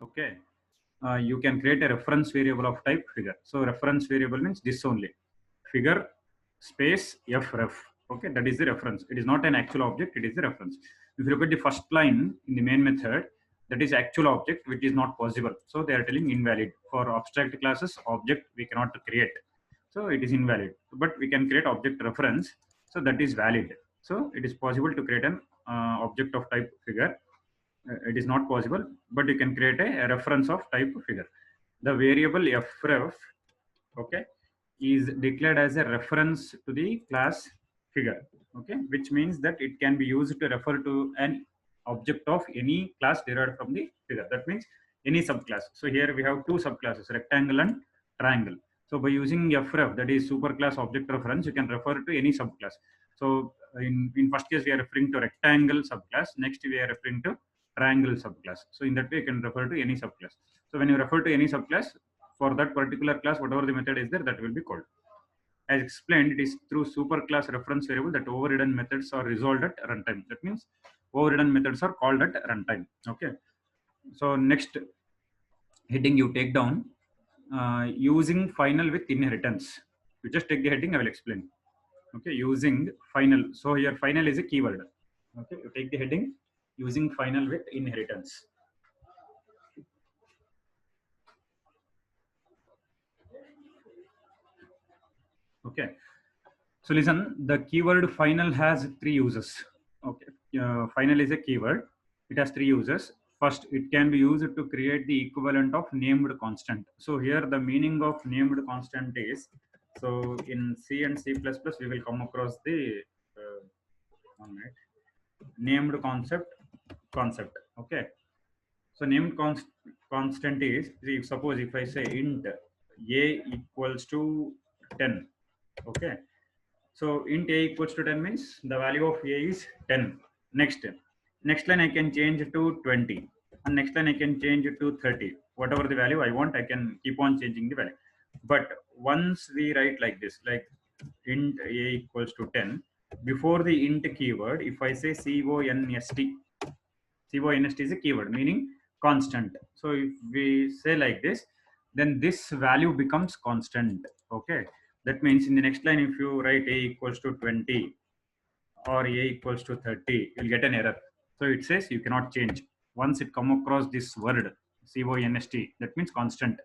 Okay, you can create a reference variable of type figure. So reference variable means this only, figure space fref. Okay, that is the reference. It is not an actual object, it is the reference. If you look at the first line in the main method, that is actual object, which is not possible. So they are telling invalid. For abstract classes, object we cannot create. So it is invalid. But we can create object reference. So that is valid. So it is possible to create an object of type figure. It is not possible, but you can create a reference of type figure. The variable fref, okay, is declared as a reference to the class figure, okay, which means that it can be used to refer to an object of any class derived from the figure. That means any subclass. So here we have two subclasses, rectangle and triangle. So by using fref, that is superclass object reference, you can refer to any subclass. So in first case we are referring to rectangle subclass, next we are referring to triangle subclass. So in that way you can refer to any subclass. So when you refer to any subclass, for that particular class, whatever the method is there, that will be called. As explained, it is through superclass reference variable that overridden methods are resolved at runtime. That means overridden methods are called at runtime. Okay. So next heading you take down, using final with inheritance. You just take the heading, I will explain. Okay, using final. So here final is a keyword. Okay, you take the heading, using final with inheritance. Okay, so listen, the keyword final has three uses. Okay, final is a keyword. It has three uses. First, it can be used to create the equivalent of named constant. So here the meaning of named constant is, so in C and C++ we will come across the one minute, named concept. Okay, so named constant is, suppose if I say int a equals to 10. Okay, so int a equals to 10 means the value of a is 10. Next line I can change it to 20, and next line I can change it to 30. Whatever the value I want, I can keep on changing the value. But once we write like this, like int a equals to 10, before the int keyword, if I say const is a keyword meaning constant. So if we say like this, then this value becomes constant. Okay, that means in the next line, if you write a equals to 20 or a equals to 30, you'll get an error. So it says you cannot change. Once it come across this word const, that means constant.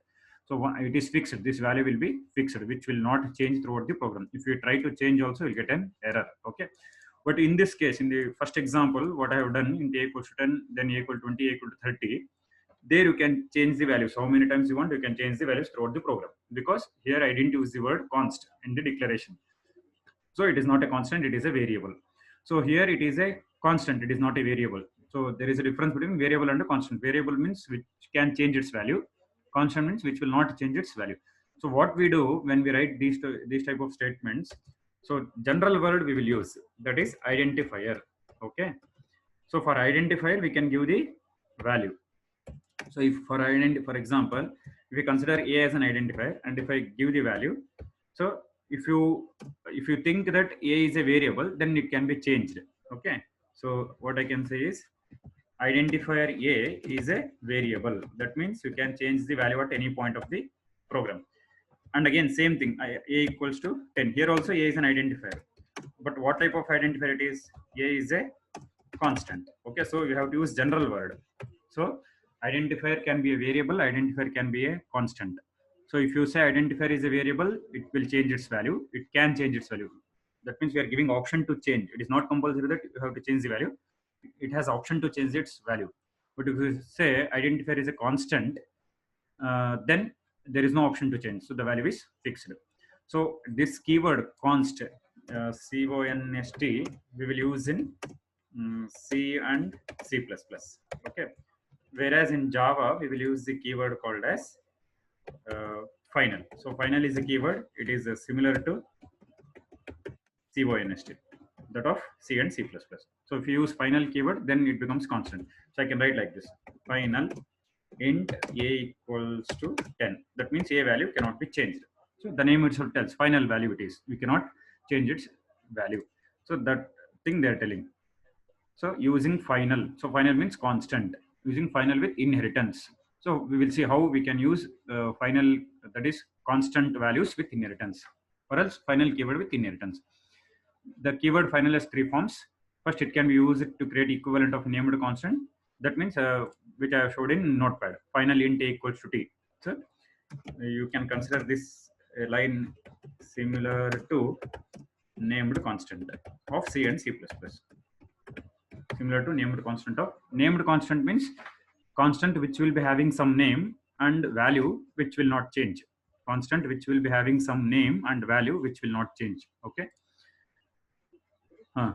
So it is fixed. This value will be fixed, which will not change throughout the program. If you try to change also, you'll get an error. Okay. But in this case, in the first example, what I have done, in a equals to 10, then a equal to 20, a equal to 30, there you can change the values. How many times you want, you can change the values throughout the program. Because here I didn't use the word const in the declaration. So it is not a constant, it is a variable. So here it is a constant, it is not a variable. So there is a difference between variable and a constant. Variable means which can change its value. Constant means which will not change its value. So what we do when we write these type of statements, so general word we will use, that is identifier. Okay. So for identifier, we can give the value. So if for example, if we consider a as an identifier, and if I give the value, so if you think that a is a variable, then it can be changed. Okay. So what I can say is identifier a is a variable. That means you can change the value at any point of the program. And again, same thing, a equals to 10. Here also a is an identifier. But what type of identifier it is? A is a constant. Okay, so you have to use general word. So identifier can be a variable, identifier can be a constant. So if you say identifier is a variable, it will change its value. It can change its value. That means we are giving option to change. It is not compulsory that you have to change the value. It has option to change its value. But if you say identifier is a constant, then there is no option to change. So the value is fixed. So this keyword const, const, we will use in C and C++. Okay. Whereas in Java, we will use the keyword called as final. So final is a keyword. It is similar to const, that of C and C++. So if you use final keyword, then it becomes constant. So I can write like this: final int a equals to 10. That means a value cannot be changed. So the name itself tells final value it is. We cannot change its value. So that thing they are telling. So using final. So final means constant. Using final with inheritance. So we will see how we can use final, that is constant values with inheritance, or else final keyword with inheritance. The keyword final has three forms. First, it can be used to create equivalent of named constant. That means which I have showed in notepad. Final int a equals to t. So you can consider this line similar to named constant of C and C++. Similar to named constant means constant which will be having some name and value which will not change. Constant which will be having some name and value which will not change. Okay.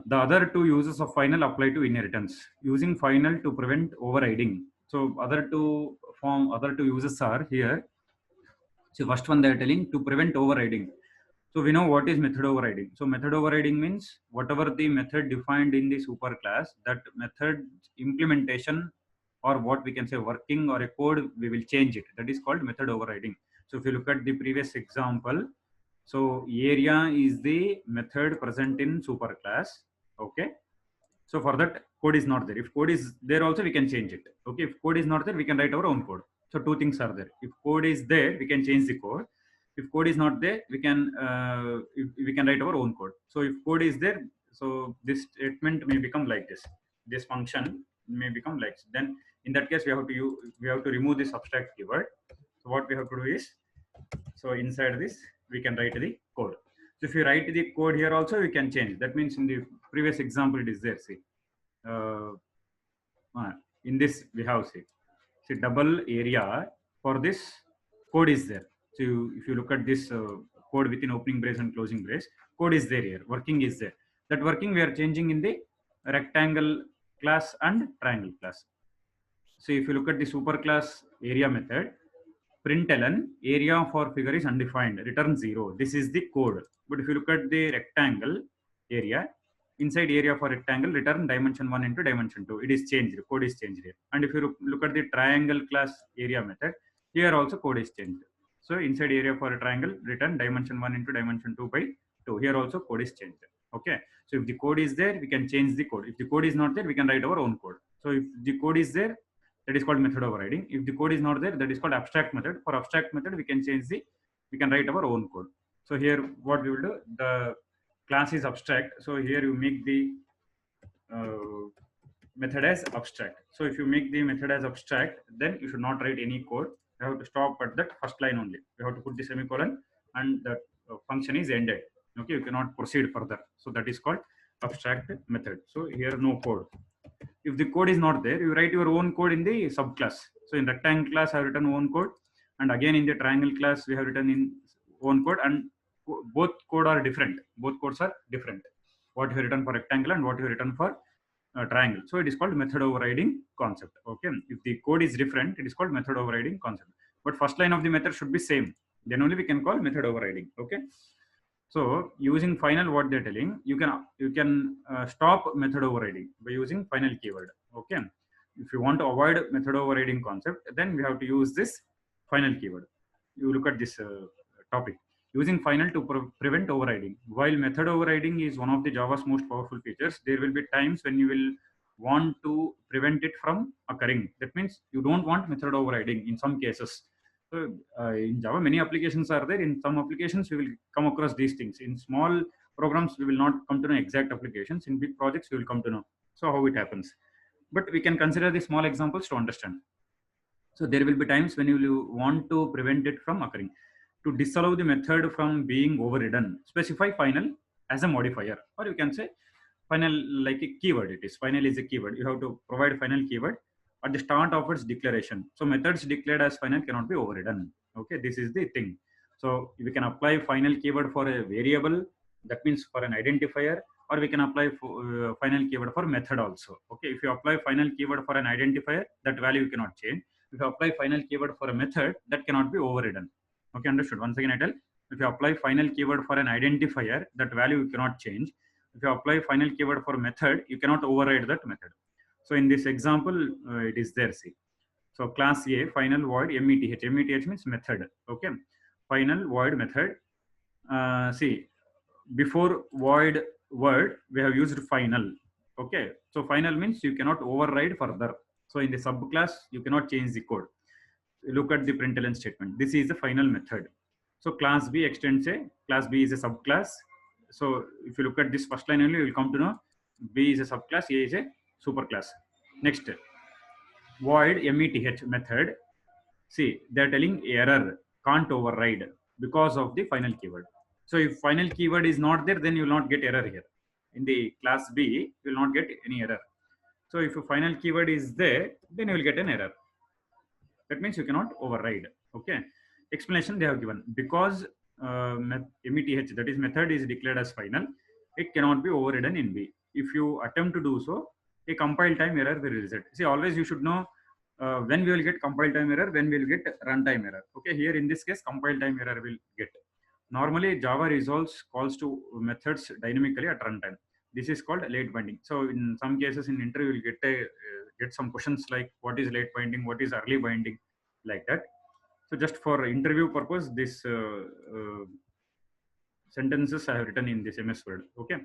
The other two uses of final apply to inheritance. Using final to prevent overriding. So other two uses are here. So first one they are telling to prevent overriding. So we know what is method overriding. So method overriding means whatever the method defined in the superclass, that method implementation, or what we can say working or a code, we will change it. That is called method overriding. So if you look at the previous example, so area is the method present in superclass. Okay. So for that, code is not there. If code is there also, we can change it. Okay. If code is not there, we can write our own code. So two things are there. If code is there, we can change the code. If code is not there, we can write our own code. So if code is there, so this statement may become like this. This function may become like this. Then in that case, we have to remove this abstract keyword. So what we have to do is, so inside this, we can write the code. So if you write the code here also, we can change. That means in the previous example, it is there. See, uh, in this we have see double area for this code is there. So if you look at this code within opening brace and closing brace, code is there here. Working is there. That working we are changing in the rectangle class and triangle class. So if you look at the superclass area method, println area for figure is undefined, return 0. This is the code. But if you look at the rectangle area, inside area for rectangle, return dimension 1 into dimension 2. It is changed. Code is changed here. And if you look at the triangle class area method, here also code is changed. So inside area for a triangle, return dimension 1 into dimension 2 by 2. Here also code is changed. Okay. So if the code is there, we can change the code. If the code is not there, we can write our own code. So if the code is there, that is called method overriding. If the code is not there, that is called abstract method. For abstract method, we can write our own code. So here what we will do, the class is abstract. So here you make the method as abstract. So if you make the method as abstract, then you should not write any code. You have to stop at that first line only. You have to put the semicolon and the function is ended. Okay, you cannot proceed further. So that is called abstract method. So here no code. If the code is not there, you write your own code in the subclass. So in rectangle class, I have written own code, and again in the triangle class, we have written in own code, and both code are different. Both codes are different. What you have written for rectangle and what you have written for triangle. So it is called method overriding concept. Okay. If the code is different, it is called method overriding concept. But first line of the method should be same. Then only we can call method overriding. Okay. So using final, what they're telling, you can stop method overriding by using final keyword. Okay. If you want to avoid method overriding concept, then we have to use this final keyword. You look at this topic. Using final to prevent overriding. While method overriding is one of the Java's most powerful features, there will be times when you will want to prevent it from occurring. That means you don't want method overriding in some cases. So in Java, many applications are there. In some applications, we will come across these things. In small programs, we will not come to know exact applications. In big projects, we will come to know. So how it happens. But we can consider the small examples to understand. So there will be times when you will want to prevent it from occurring. To disallow the method from being overridden, specify final as a modifier, or you can say final like a keyword. It is final is a keyword. You have to provide final keyword at the start of its declaration. So methods declared as final cannot be overridden. Okay, this is the thing. So we can apply final keyword for a variable, that means for an identifier, or we can apply final keyword for method also. Okay, if you apply final keyword for an identifier, that value you cannot change. If you apply final keyword for a method, that cannot be overridden. Okay, understood. Once again, I tell, if you apply final keyword for an identifier, that value you cannot change. If you apply final keyword for method, you cannot override that method. So in this example, it is there. See, so class A final void meth. Meth means method. Okay, final void method. See, before void word we have used final. Okay, so final means you cannot override further. So in the subclass, you cannot change the code. look at the println statement. This is the final method. So class B extends a class B is a subclass. So if you look at this first line only, you will come to know B is a subclass, A is a superclass. Next, void meth method. See, they're telling error can't override because of the final keyword. So if final keyword is not there, then you will not get error here. In the class B, you will not get any error. So if a final keyword is there, then you will get an error. That means you cannot override. Okay. Explanation they have given. Because meth, that is method, is declared as final, it cannot be overridden in B. If you attempt to do so, a compile time error will result. See, always you should know when we will get compile time error, when we will get runtime error. Okay, here in this case, compile time error will get. Normally, Java resolves calls to methods dynamically at runtime. This is called late binding. So in some cases in interview, you'll get some questions like what is late binding, what is early binding, like that. So just for interview purpose, this sentences I have written in this MS Word. Okay.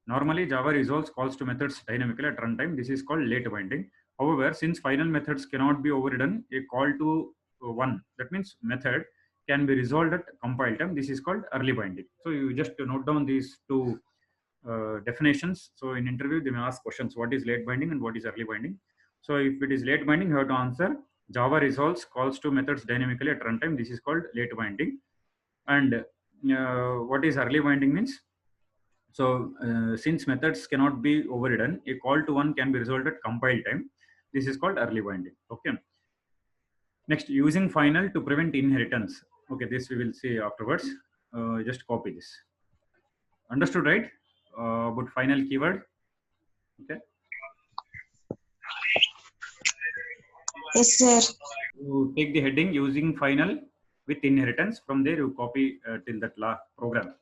Normally, Java resolves calls to methods dynamically at runtime. This is called late binding. However, since final methods cannot be overridden, a call to one, that means method, can be resolved at compile time. This is called early binding. So you just note down these two definitions. So in interview, they may ask questions: what is late binding and what is early binding? So if it is late binding, you have to answer Java resolves calls to methods dynamically at runtime. This is called late binding. And what is early binding means? So since methods cannot be overridden, a call to one can be resolved at compile time. This is called early binding. Okay. Next, using final to prevent inheritance. Okay, this we will see afterwards. Just copy this. Understood, right? About final keyword. Okay. Yes, sir. You take the heading using final with inheritance. From there, you copy till that program.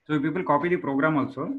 So people copy the program also.